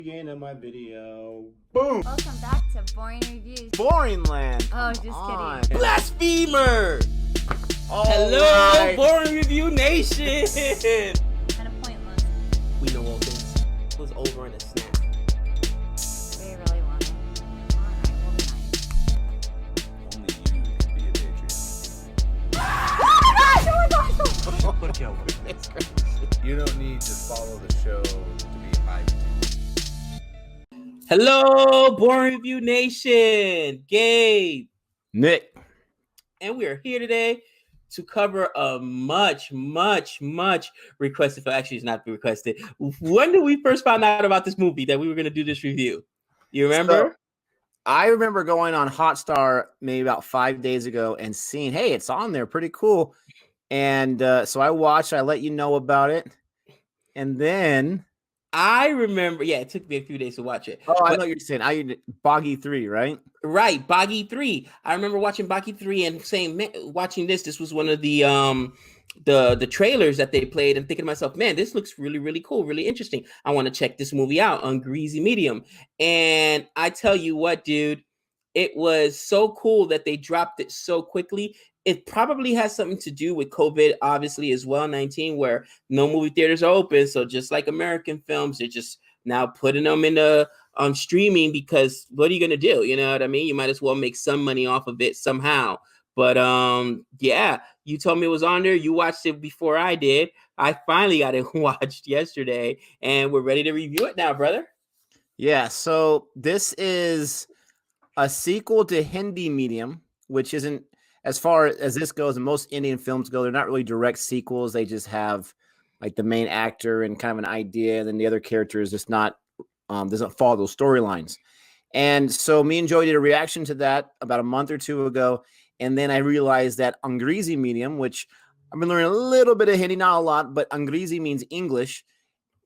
Beginning of my video. Boom! Welcome back to Boring Reviews. Boring land. Oh, just kidding. Blasphemer! Hello, right. Boring Review Nation! Kind of pointless. We know all things. It was over in a snap. We really want it. Alright, we'll be nice. Only you can be a Patreon. Oh my gosh! Look out. You don't need to follow the show to be hyped. Hello, Boring Review Nation! Gabe! Nick. And we are here today to cover a much requested film. Actually, it's not requested. When did we first find out about this movie that we were going to do this review? You remember? So, I remember going on Hotstar maybe about 5 days ago and seeing, hey, it's on there. Pretty cool. And so I watched. I let you know about it. And then... I remember, it took me a few days to watch it. Oh, I know what you're saying. Boggy 3, right? Right, Boggy 3. I remember watching Boggy 3 and saying, man, watching this was one of the trailers that they played and thinking to myself, man, this looks really cool, really interesting. I want to check this movie out on Greasy Medium. And I tell you what, dude, it was so cool that they dropped it so quickly. It probably has something to do with COVID, obviously, as well, 19, where no movie theaters are open. So just like American films, they're just now putting them into streaming because what are you going to do? You know what I mean? You might as well make some money off of it somehow. But you told me it was on there. You watched it before I did. I finally got it watched yesterday, and we're ready to review it now, brother. Yeah, so this is a sequel to Hindi Medium, which isn't, as far as this goes, and most Indian films go, they're not really direct sequels. They just have like the main actor and kind of an idea, and then the other character is just not doesn't follow those storylines. And so me and Joey did a reaction to that about a month or two ago, and then I realized that Angrezi Medium, which I've been learning a little bit of Hindi, not a lot, but Angrezi means English,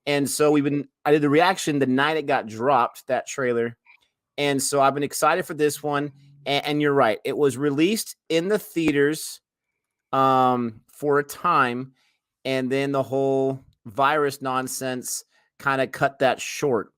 and so I did the reaction the night it got dropped, that trailer, and so I've been excited for this one. And you're right. It was released in the theaters for a time, and then the whole virus nonsense kind of cut that short.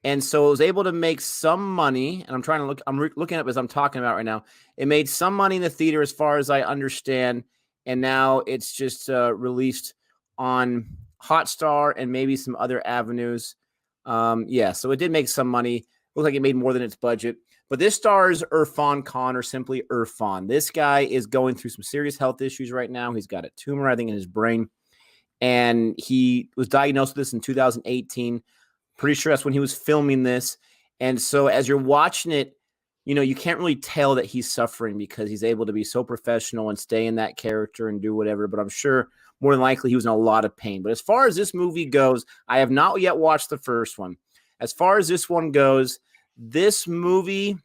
And so it was able to make some money, and I'm looking up as I'm talking about right now. It made some money in the theater as far as I understand, and now it's just released on Hotstar and maybe some other avenues. So it did make some money. Looks like it made more than its budget. But this stars Irrfan Khan, or simply Irrfan. This guy is going through some serious health issues right now. He's got a tumor, I think, in his brain. And he was diagnosed with this in 2018. Pretty sure that's when he was filming this. And so as you're watching it, you can't really tell that he's suffering because he's able to be so professional and stay in that character and do whatever. But I'm sure more than likely he was in a lot of pain. But as far as this movie goes, I have not yet watched the first one. As far as this one goes, this movie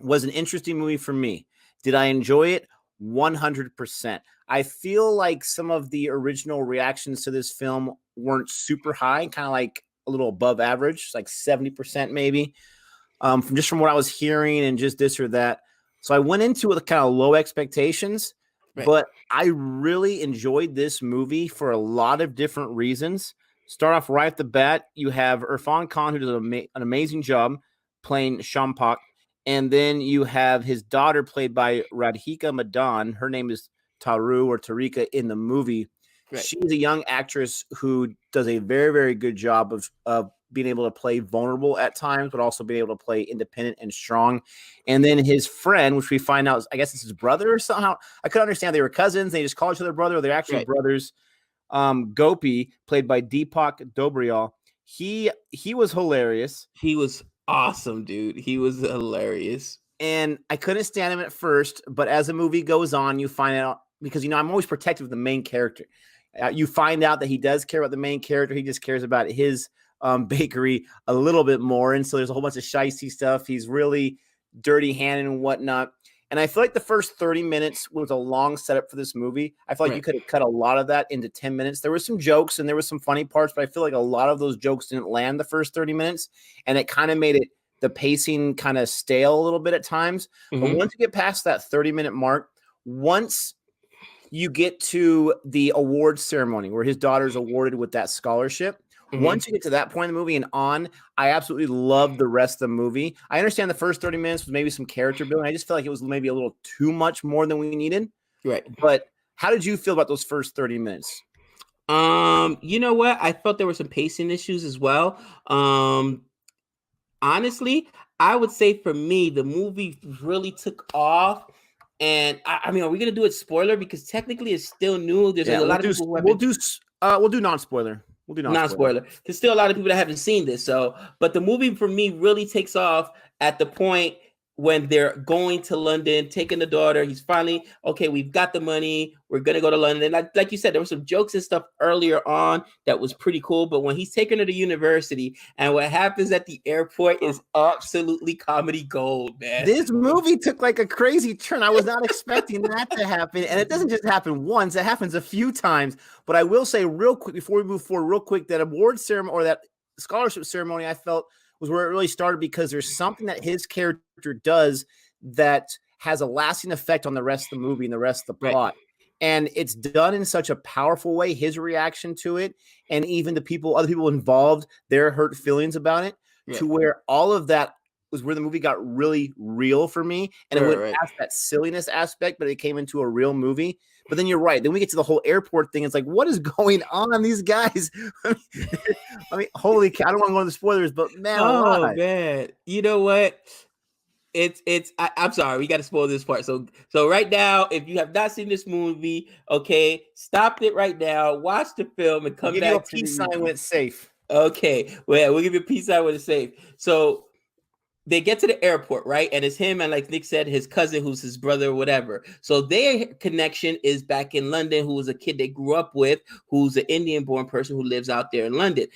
was an interesting movie for me. Did I enjoy it? 100%. I feel like some of the original reactions to this film weren't super high, kind of like a little above average, like 70% maybe, from what I was hearing and just this or that. So I went into it with kind of low expectations, right. But I really enjoyed this movie for a lot of different reasons. Start off right at the bat, you have Irrfan Khan, who does an amazing job playing Shampak, and then you have his daughter played by Radhika Madan. Her name is Taru or Tarika in the movie. Right. She's a young actress who does a very, very good job of being able to play vulnerable at times, but also being able to play independent and strong. And then his friend, which we find out, I guess it's his brother or somehow. I couldn't understand. They were cousins. They just call each other brother, or they're actually brothers. Gopi, played by Deepak Dobriyal. He was hilarious. He was awesome, dude. He was hilarious. And I couldn't stand him at first, but as the movie goes on, you find out, because, I'm always protective of the main character. You find out that he does care about the main character. He just cares about his bakery a little bit more. And so there's a whole bunch of shicey stuff. He's really dirty-handed and whatnot. And I feel like the first 30 minutes was a long setup for this movie. I feel like you could have cut a lot of that into 10 minutes. There were some jokes and there were some funny parts, but I feel like a lot of those jokes didn't land the first 30 minutes. And it kind of made the pacing kind of stale a little bit at times. Mm-hmm. But once you get past that 30-minute mark, once you get to the awards ceremony where his daughter's awarded with that scholarship, Once you get to that point in the movie and on, I absolutely love the rest of the movie. I understand the first 30 minutes was maybe some character building. I just feel like it was maybe a little too much more than we needed. Right. But how did you feel about those first 30 minutes? You know what? I felt there were some pacing issues as well. Honestly, I would say for me, the movie really took off. And I mean, are we gonna do it spoiler? Because technically it's still new. There's a lot of people who we'll do non-spoiler. We'll do non-spoiler. There's still a lot of people that haven't seen this. So, but the movie for me really takes off at the point when they're going to London, taking the daughter. He's finally, okay, we've got the money. We're going to go to London. Like you said, there were some jokes and stuff earlier on that was pretty cool. But when he's taking her to university and what happens at the airport is absolutely comedy gold, man. This movie took like a crazy turn. I was not expecting that to happen. And it doesn't just happen once. It happens a few times. But I will say real quick, before we move forward, real quick, that award ceremony or that scholarship ceremony, I felt was where it really started, because there's something that his character does that has a lasting effect on the rest of the movie and the rest of the plot. Right. And it's done in such a powerful way, his reaction to it, and even the other people involved, their hurt feelings about it, to where all of that was where the movie got really real for me. And it went past that silliness aspect, but it came into a real movie. But then you're right. Then we get to the whole airport thing. It's like, what is going on? These guys. I mean, holy cow. I don't want to go into the spoilers, but man. Oh, man. You know what? I'm sorry. We got to spoil this part. So right now, if you have not seen this movie, okay, stop it right now. Watch the film and come back. Give you a peace sign when it's safe. Okay. Well, yeah, we'll give you a peace sign when it's safe. So they get to the airport, right? And it's him and, like Nick said, his cousin, who's his brother or whatever. So their connection is back in London, who was a kid they grew up with, who's an Indian-born person who lives out there in London.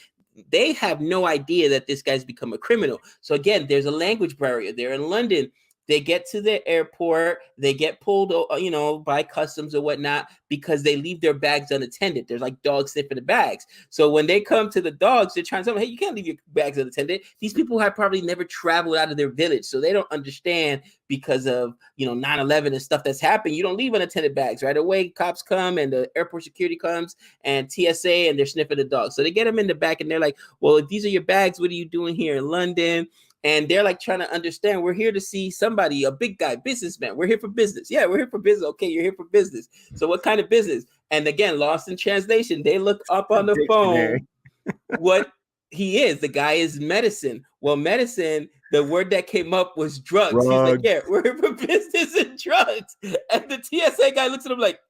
They have no idea that this guy's become a criminal. So again, there's a language barrier. They're in London. They get to the airport. They get pulled, by customs or whatnot, because they leave their bags unattended. There's like dogs sniffing the bags. So when they come to the dogs, they're trying to tell them, hey, you can't leave your bags unattended. These people have probably never traveled out of their village. So they don't understand, because of, 9/11 and stuff that's happened. You don't leave unattended bags. Right away, cops come and the airport security comes and TSA, and they're sniffing the dogs. So they get them in the back and they're like, well, if these are your bags, what are you doing here in London? And they're like trying to understand, we're here to see somebody, a big guy, businessman. We're here for business. Yeah, we're here for business. Okay, you're here for business. So what kind of business? And again, lost in translation, they look up on the phone what he is. The guy is medicine. Well, medicine, the word that came up was drugs. He's like, yeah, we're here for business and drugs. And the TSA guy looks at him like,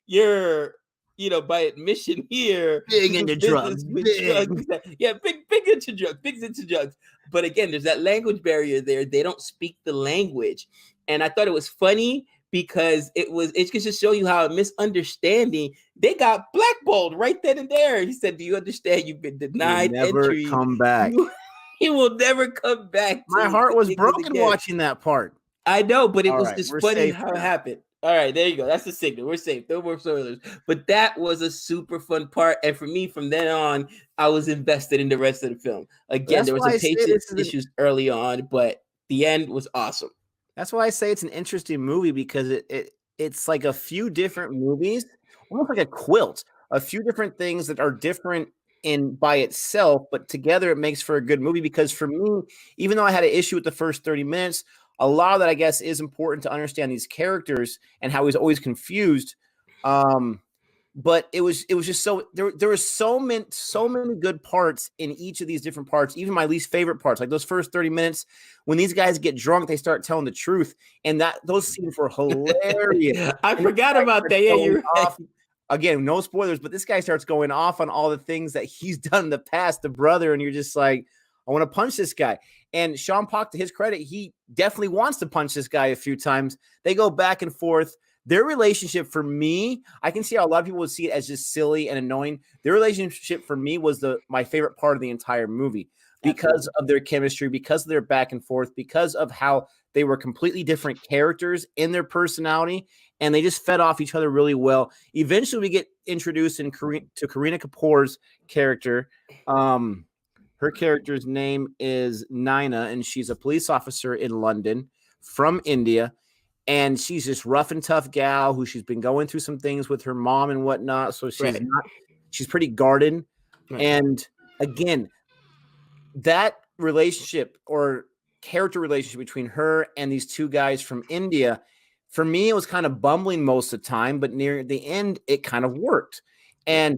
you're, by admission here, big into drugs. Yeah, big into drugs. But again, there's that language barrier there. They don't speak the language. And I thought it was funny because it could just show you how a misunderstanding, they got blackballed right then and there. He said, do you understand you've been denied entry? Never come back. He will never come back. My heart was broken watching that part. I know, but it was just funny how it happened. All right, there you go. That's the signal. We're safe. No more spoilers. But that was a super fun part. And for me, from then on, I was invested in the rest of the film. Again, there was some patience issues early on, but the end was awesome. That's why I say it's an interesting movie, because it's like a few different movies, almost like a quilt, a few different things that are different in by itself, but together it makes for a good movie. Because for me, even though I had an issue with the first 30 minutes, a lot of that, I guess, is important to understand these characters and how he's always confused. But it was just so there were so many good parts in each of these different parts. Even my least favorite parts, like those first 30 minutes, when these guys get drunk, they start telling the truth, and those scenes were hilarious. I forgot about that. Yeah, you're right. Again, no spoilers, but this guy starts going off on all the things that he's done in the past, the brother, and you're just like, I want to punch this guy. And Sean Park, to his credit, he definitely wants to punch this guy a few times. They go back and forth. Their relationship, for me, I can see how a lot of people would see it as just silly and annoying. Their relationship, for me, was my favorite part of the entire movie, because of their chemistry, because of their back and forth, because of how they were completely different characters in their personality, and they just fed off each other really well. Eventually, we get introduced to Kareena Kapoor's character. Her character's name is Naina, and she's a police officer in London from India. And she's this rough and tough gal who she's been going through some things with her mom and whatnot. So she's pretty guarded. Right. And again, that relationship or character relationship between her and these two guys from India, for me, it was kind of bumbling most of the time, but near the end, it kind of worked. And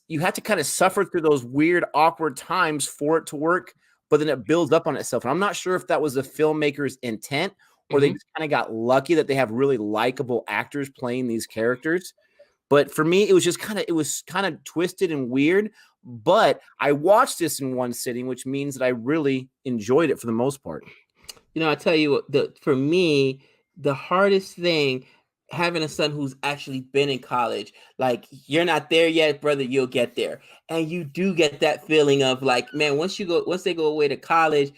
you have to kind of suffer through those weird, awkward times for it to work, but then it builds up on itself. And I'm not sure if that was the filmmaker's intent or they just kind of got lucky that they have really likable actors playing these characters. But for me, it was kind of twisted and weird. But I watched this in one sitting, which means that I really enjoyed it for the most part. You know, I tell you what, for me, the hardest thing, having a son who's actually been in college, like, you're not there yet, brother, you'll get there. And you do get that feeling of like, man, once they go away to college,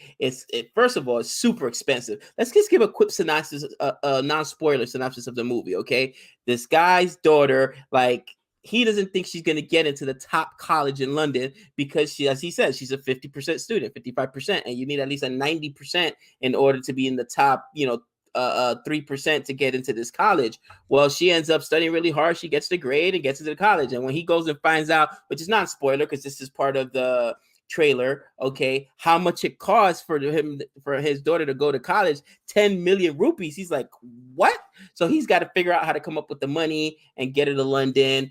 first of all, it's super expensive. Let's just give a quick synopsis, a non-spoiler synopsis of the movie, okay? This guy's daughter, like, he doesn't think she's going to get into the top college in London because she, as he says, she's a 50% student, 55%, and you need at least a 90% in order to be in the top, 3% to get into this college. Well, she ends up studying really hard. She gets the grade and gets into the college. And when he goes and finds out, which is not a spoiler because this is part of the trailer, okay, how much it costs for his daughter to go to college, 10 million rupees. He's like, what? So he's got to figure out how to come up with the money and get her to London.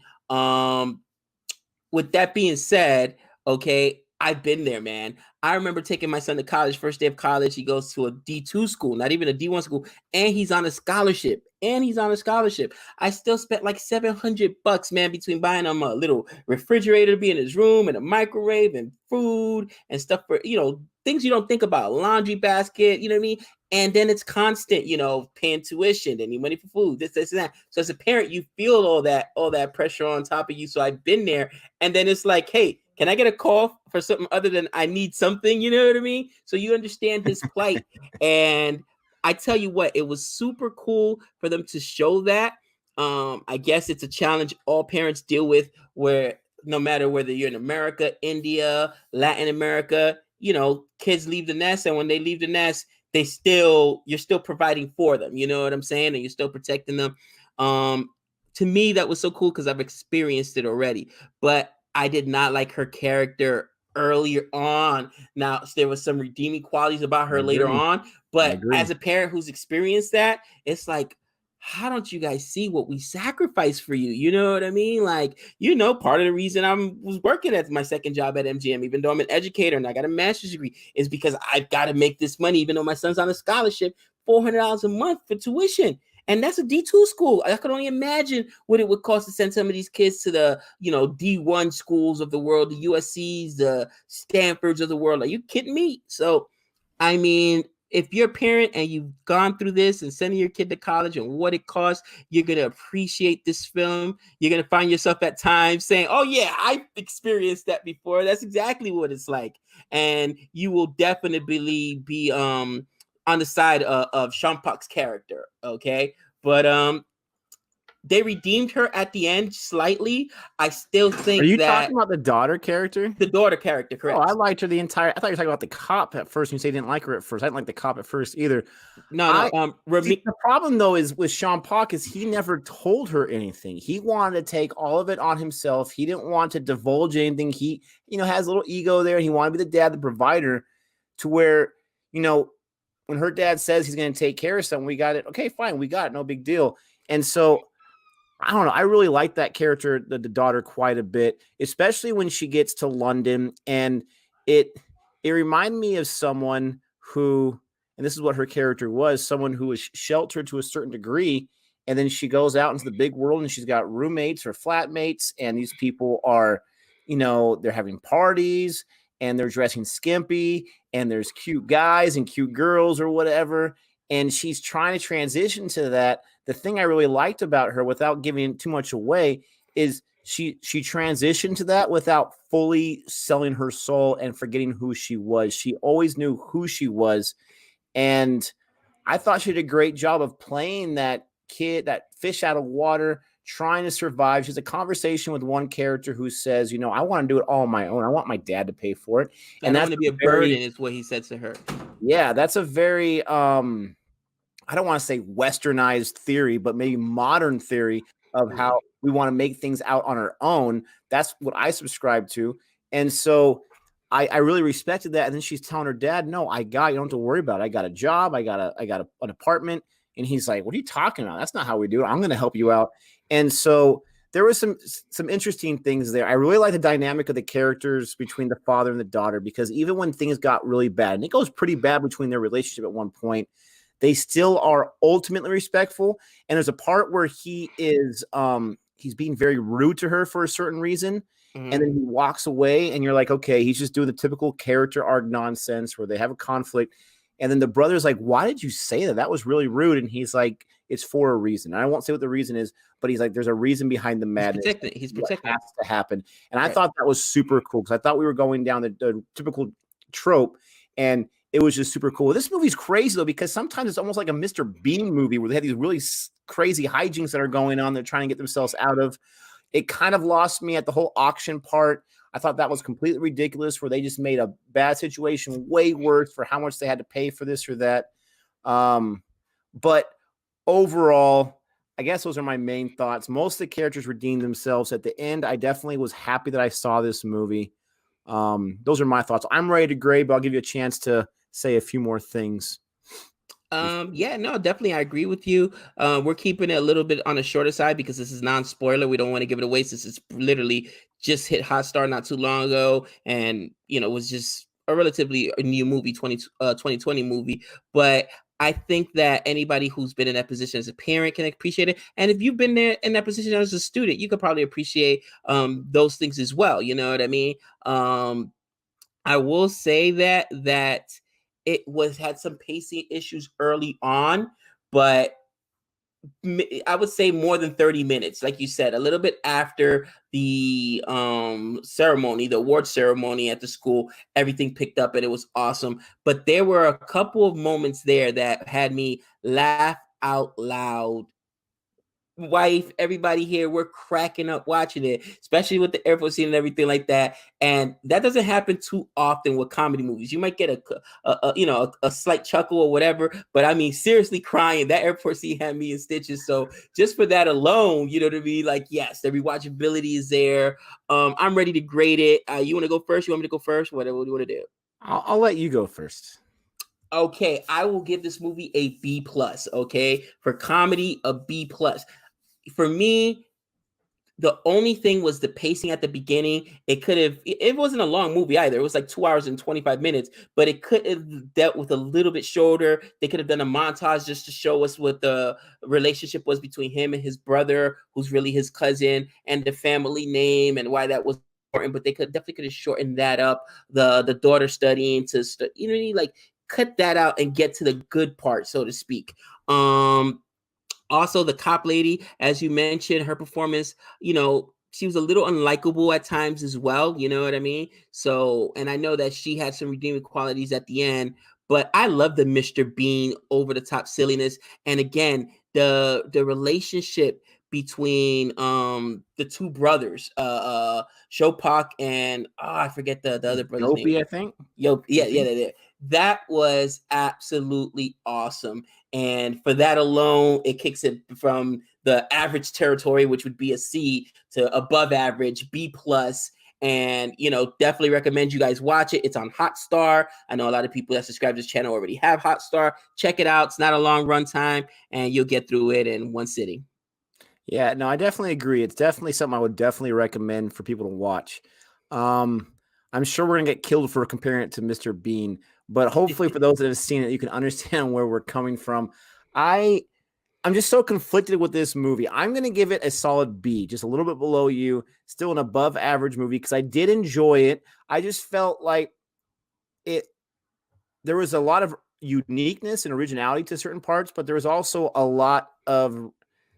With that being said, okay, I've been there, man. I remember taking my son to college, first day of college. He goes to a D2 school, not even a D1 school, and he's on a scholarship. I still spent like $700, man, between buying him a little refrigerator to be in his room and a microwave and food and stuff for, things you don't think about, laundry basket, you know what I mean? And then it's constant, paying tuition, any money for food, this, and that. So as a parent, you feel all that pressure on top of you. So I've been there. And then it's like, hey, can I get a call for something other than I need something? You know what I mean? So you understand his plight. And I tell you what, it was super cool for them to show that. I guess it's a challenge all parents deal with, where no matter whether you're in America, India, Latin America, kids leave the nest. And when they leave the nest, you're still providing for them. You know what I'm saying? And you're still protecting them. To me, that was so cool because I've experienced it already. But I did not like her character earlier on. Now, there was some redeeming qualities about her later on, but as a parent who's experienced that, it's like, how don't you guys see what we sacrifice for you? You know what I mean? Like, part of the reason I was working at my second job at MGM, even though I'm an educator and I got a master's degree, is because I've got to make this money, even though my son's on a scholarship, $400 a month for tuition. And that's a D2 school. I could only imagine what it would cost to send some of these kids to the, D1 schools of the world, the USCs, the Stanfords of the world. Are you kidding me? So, I mean, if you're a parent and you've gone through this and sending your kid to college and what it costs, you're going to appreciate this film. You're going to find yourself at times saying, oh yeah, I've experienced that before. That's exactly what it's like. And you will definitely be, on the side of Shampak's character, okay? But they redeemed her at the end slightly. I still think. Are you talking about the daughter character? The daughter character, correct? Oh, I liked her I thought you were talking about the cop at first. You say you didn't like her at first. I didn't like the cop at first either. No. The problem though is with Shampak is he never told her anything. He wanted to take all of it on himself. He didn't want to divulge anything. He, has a little ego there. He wanted to be the dad, the provider, to where, when her dad says he's going to take care of something, we got it. Okay, fine. We got it. No big deal. And so, I don't know. I really like that character, the daughter, quite a bit, especially when she gets to London. And it reminded me of someone who, and this is what her character was, someone who was sheltered to a certain degree. And then she goes out into the big world and she's got roommates or flatmates. And these people are, they're having parties and they're dressing skimpy, and there's cute guys and cute girls or whatever. And she's trying to transition to that. The thing I really liked about her, without giving too much away, is she transitioned to that without fully selling her soul and forgetting who she was. She always knew who she was. And I thought she did a great job of playing that kid, that fish out of water, trying to survive. She has a conversation with one character who says, I want to do it all on my own. I want my dad to pay for it. And that's going to be a burden, is what he said to her. Yeah, that's a very, I don't want to say westernized theory, but maybe modern theory of how we want to make things out on our own. That's what I subscribe to. And so I really respected that. And then she's telling her dad, no, you don't have to worry about it. I got a job. I got an apartment. And he's like, what are you talking about? That's not how we do it. I'm going to help you out. And so there was some interesting things there. I really like the dynamic of the characters between the father and the daughter, because even when things got really bad, and it goes pretty bad between their relationship at one point, they still are ultimately respectful. And there's a part where he is he's being very rude to her for a certain reason. Mhm. And then he walks away, and you're like, okay, he's just doing the typical character arc nonsense where they have a conflict. And then the brother's like, why did you say that? That was really rude. And he's like, it's for a reason. And I won't say what the reason is, but he's like, there's a reason behind the madness. He's protecting. Has to happen. And I Right. thought that was super cool, because I thought we were going down the typical trope, and it was just super cool. This movie's crazy, though, because sometimes it's almost like a Mr. Bean movie where they have these really crazy hijinks that are going on they're trying to get themselves out of. It kind of lost me at the whole auction part. I thought that was completely ridiculous, where they just made a bad situation way worse for how much they had to pay for this or that. But overall, I guess those are my main thoughts. Most of the characters redeemed themselves at the end. I definitely was happy that I saw this movie. Those are my thoughts. I'm ready to grade, but I'll give you a chance to say a few more things. Yeah, no, definitely. I agree with you. We're keeping it a little bit on the shorter side because this is non-spoiler. We don't want to give it away since it's literally just hit Hotstar not too long ago, and was just a relatively new movie, 2020 movie. But I think that anybody who's been in that position as a parent can appreciate it, and if you've been there in that position as a student, you could probably appreciate those things as well. You know what I mean? I will say that it had some pacing issues early on, but I would say more than 30 minutes, like you said, a little bit after the ceremony, the award ceremony at the school, everything picked up and it was awesome. But there were a couple of moments there that had me laugh out loud. Wife, everybody here, we're cracking up watching it, especially with the airport scene and everything like that. And that doesn't happen too often with comedy movies. You might get a slight chuckle or whatever, but I mean, seriously crying. That airport scene had me in stitches. So just for that alone, you know what I mean? Like, yes, the rewatchability is there. I'm ready to grade it. You want to go first? You want me to go first? What do you want to do? I'll let you go first. Okay, I will give this movie a B+. Okay, for comedy, a B+. For me, the only thing was the pacing at the beginning. It wasn't a long movie either. It was like 2 hours and 25 minutes, but it could have dealt with a little bit shorter. They could have done a montage just to show us what the relationship was between him and his brother, who's really his cousin, and the family name and why that was important. But they definitely could have shortened that up. The daughter studying like cut that out and get to the good part, so to speak. Also, the cop lady, as you mentioned, her performance, she was a little unlikable at times as well. You know what I mean? So, and I know that she had some redeeming qualities at the end, but I love the Mr. Bean over the top silliness. And again, the relationship between the two brothers, Shopak and I forget the other brother's Dopey, name. I think. Yeah. That was absolutely awesome. And for that alone, it kicks it from the average territory, which would be a C, to above average, B+. And, definitely recommend you guys watch it. It's on Hotstar. I know a lot of people that subscribe to this channel already have Hotstar. Check it out. It's not a long run time, and you'll get through it in one sitting. Yeah, no, I definitely agree. It's definitely something I would definitely recommend for people to watch. I'm sure we're going to get killed for comparing it to Mr. Bean, but hopefully for those that have seen it, you can understand where we're coming from. I'm just so conflicted with this movie. I'm going to give it a solid B, just a little bit below you, still an above average movie, because I did enjoy it. I just felt like there was a lot of uniqueness and originality to certain parts, but there was also a lot of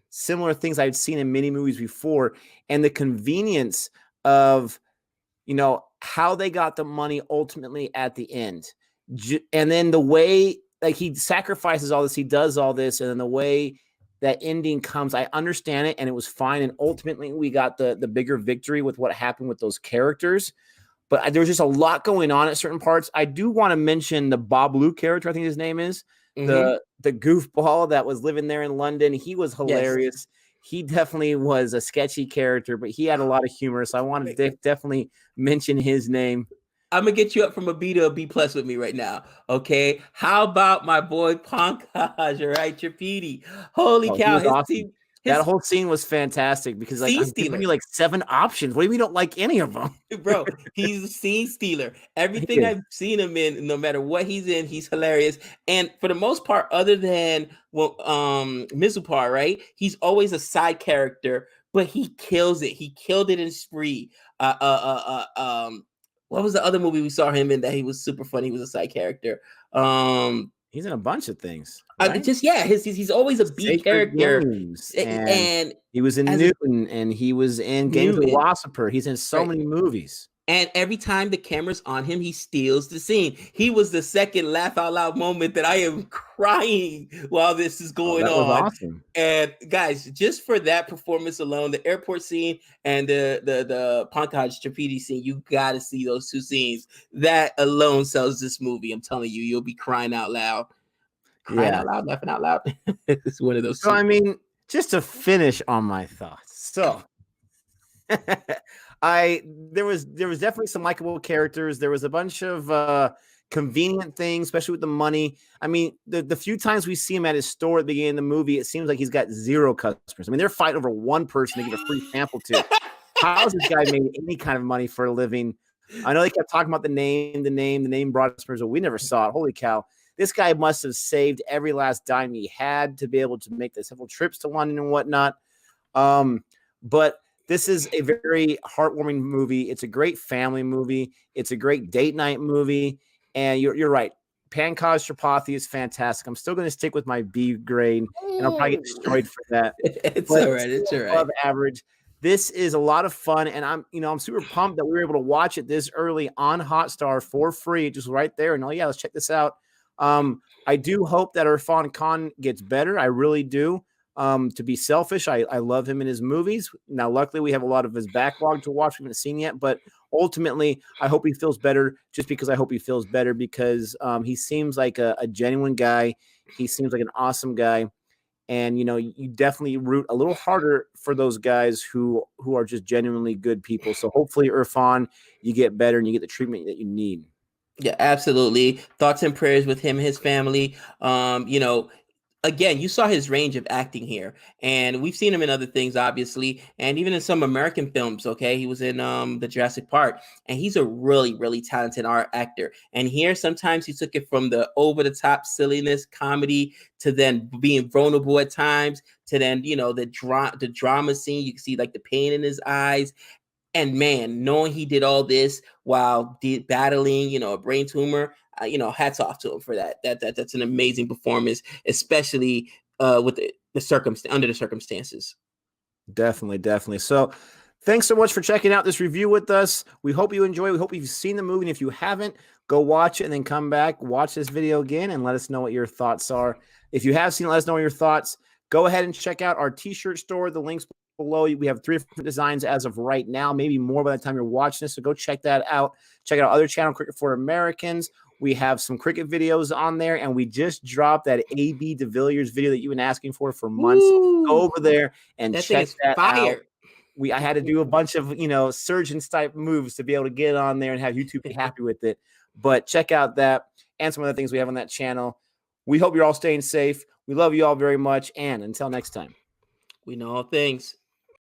similar things I'd seen in many movies before, and the convenience of how they got the money ultimately at the end. And then the way like he sacrifices all this, he does all this, and then the way that ending comes, I understand it, and it was fine. And ultimately we got the bigger victory with what happened with those characters. But there was just a lot going on at certain parts. I do want to mention the Bob Lou character, I think his name is, the goofball that was living there in London. He was hilarious. Yes. He definitely was a sketchy character, but he had a lot of humor. So I wanted to definitely mention his name. I'm gonna get you up from a B to a B plus with me right now. Okay. How about my boy Pankaj, right? Tripedi. Holy Oh, he cow, was his awesome. team, That his whole scene was fantastic because like scene I'm giving stealer. you like 7 options. What do you mean you don't like any of them? Bro, he's a scene stealer. He Everything is. I've seen him in, no matter what he's in, he's hilarious. And for the most part, other than well, Mizupar, right? He's always a side character, but he kills it. He killed it in Spree. What was the other movie we saw him in that he was super funny? He was a side character. He's in a bunch of things, right? Just yeah, he's always a B Sacred character, Games, and and he was in as a Newton, and he was in Games of Newton, Wassiper. He's in so right? many movies. And every time the camera's on him, he steals the scene. He was the second laugh out loud moment that I am crying while this is Oh, going that was on. awesome. And guys, just for that performance alone, the airport scene and the Pankaj Tripedi scene, you got to see those two scenes. That alone sells this movie. I'm telling you, you'll be crying out loud, Yeah. laughing out loud. It's one of those. So I mean, just to finish on my thoughts. So there was definitely some likable characters. There was a bunch of convenient things, especially with the money. I mean, the few times we see him at his store at the beginning of the movie, it seems like he's got 0 customers. I mean, they're fighting over one person to give a free sample to. How has this guy made any kind of money for a living? I know they kept talking about the name brought customers, but we never saw it. Holy cow. This guy must have saved every last dime he had to be able to make the several trips to London and whatnot. But this is a very heartwarming movie. It's a great family movie. It's a great date night movie. And you're right. Pankaj Tripathi is fantastic. I'm still going to stick with my B grade, and I'll probably get destroyed for that. It's But all right. It's all right. above average. This is a lot of fun, and I'm super pumped that we were able to watch it this early on Hotstar for free, just right there. And let's check this out. I do hope that Irrfan Khan gets better. I really do. To be selfish, I love him in his movies. Now, luckily, we have a lot of his backlog to watch we haven't seen yet, but ultimately, I hope he feels better just because I hope he feels better because he seems like a genuine guy. He seems like an awesome guy. And, you definitely root a little harder for those guys who are just genuinely good people. So hopefully, Irrfan, you get better and you get the treatment that you need. Yeah, absolutely. Thoughts and prayers with him and his family. Again, you saw his range of acting here, and we've seen him in other things, obviously, and even in some American films. Okay, he was in the Jurassic Park, and he's a really, really talented art actor. And here, sometimes he took it from the over-the-top silliness comedy to then being vulnerable at times, to then the drama scene. You can see like the pain in his eyes. And man, knowing he did all this while battling, a brain tumor, hats off to him for that. That's an amazing performance, especially with under the circumstances. Definitely. So, thanks so much for checking out this review with us. We hope you enjoy. We hope you've seen the movie, and if you haven't, go watch it and then come back, watch this video again, and let us know what your thoughts are. If you have seen, let us know your thoughts. Go ahead and check out our T-shirt store. The links below. We have 3 different designs as of right now, maybe more by the time you're watching this. So go check that out. Check out our other channel, Cricket for Americans. We have some cricket videos on there, and we just dropped that AB de Villiers video that you've been asking for months. Ooh, go over there and check that fire. out. I had to do a bunch of surgeons type moves to be able to get on there and have YouTube be happy with it. But check out that and some other things we have on that channel. We hope you're all staying safe. We love you all very much, and until next time, we know all things.